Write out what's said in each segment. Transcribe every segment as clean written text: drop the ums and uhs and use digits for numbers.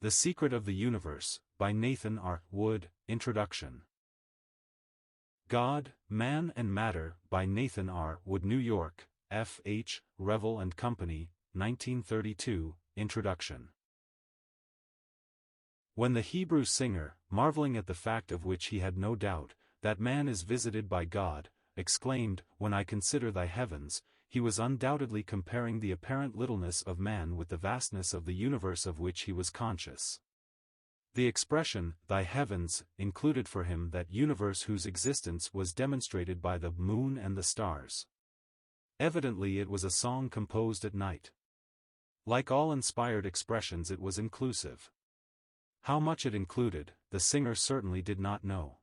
The Secret of the Universe, by Nathan R. Wood, Introduction. God, Man and Matter, by Nathan R. Wood, New York, F. H. Revel and Company, 1932, Introduction. When the Hebrew singer, marveling at the fact of which he had no doubt, that man is visited by God, exclaimed, "When I consider thy heavens," he was undoubtedly comparing the apparent littleness of man with the vastness of the universe of which he was conscious. The expression, "thy heavens," included for him that universe whose existence was demonstrated by the moon and the stars. Evidently it was a song composed at night. Like all inspired expressions, it was inclusive. How much it included, the singer certainly did not know.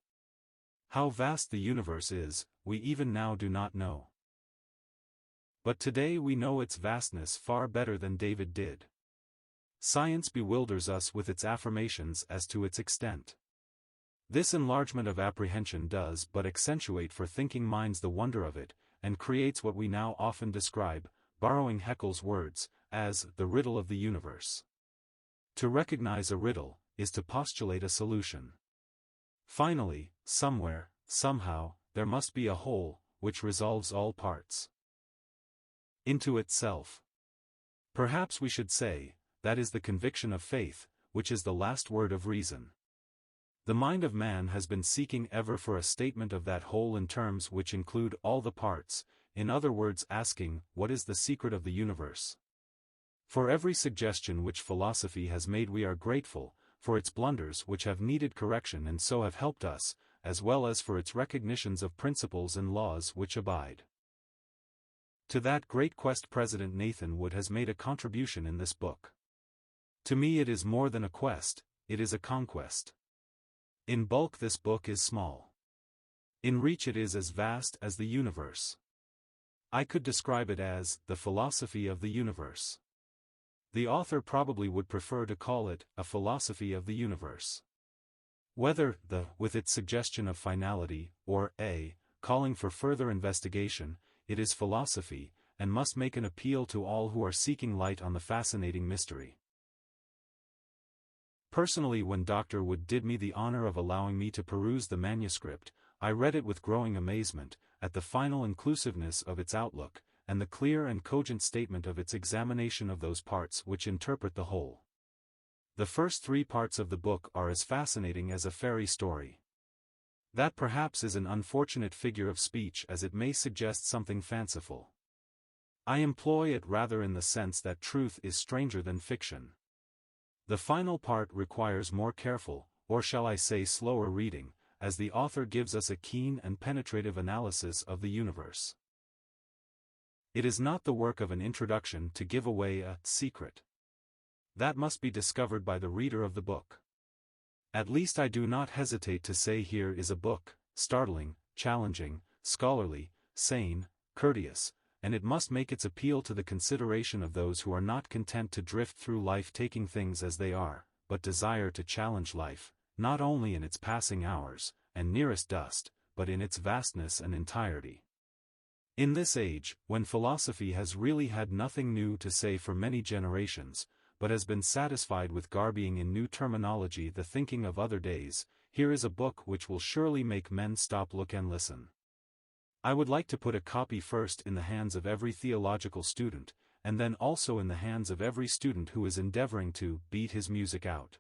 How vast the universe is, we even now do not know. But today we know its vastness far better than David did. Science bewilders us with its affirmations as to its extent. This enlargement of apprehension does but accentuate for thinking minds the wonder of it, and creates what we now often describe, borrowing Haeckel's words, as the riddle of the universe. To recognize a riddle is to postulate a solution. Finally, somewhere, somehow, there must be a whole, which resolves all parts into itself. Perhaps we should say, that is the conviction of faith, which is the last word of reason. The mind of man has been seeking ever for a statement of that whole in terms which include all the parts, in other words asking, what is the secret of the universe? For every suggestion which philosophy has made we are grateful, for its blunders which have needed correction and so have helped us, as well as for its recognitions of principles and laws which abide. To that great quest President Nathan Wood has made a contribution in this book. To me it is more than a quest, it is a conquest. In bulk this book is small. In reach it is as vast as the universe. I could describe it as, the philosophy of the universe. The author probably would prefer to call it, a philosophy of the universe. Whether the, with its suggestion of finality, or a, calling for further investigation, it is philosophy, and must make an appeal to all who are seeking light on the fascinating mystery. Personally, when Dr. Wood did me the honor of allowing me to peruse the manuscript, I read it with growing amazement, at the final inclusiveness of its outlook, and the clear and cogent statement of its examination of those parts which interpret the whole. The first 3 parts of the book are as fascinating as a fairy story. That perhaps is an unfortunate figure of speech, as it may suggest something fanciful. I employ it rather in the sense that truth is stranger than fiction. The final part requires more careful, or shall I say slower reading, as the author gives us a keen and penetrative analysis of the universe. It is not the work of an introduction to give away a secret. That must be discovered by the reader of the book. At least I do not hesitate to say here is a book, startling, challenging, scholarly, sane, courteous, and it must make its appeal to the consideration of those who are not content to drift through life taking things as they are, but desire to challenge life, not only in its passing hours, and nearest dust, but in its vastness and entirety. In this age, when philosophy has really had nothing new to say for many generations, but has been satisfied with garbying in new terminology the thinking of other days, here is a book which will surely make men stop, look and listen. I would like to put a copy first in the hands of every theological student, and then also in the hands of every student who is endeavoring to beat his music out.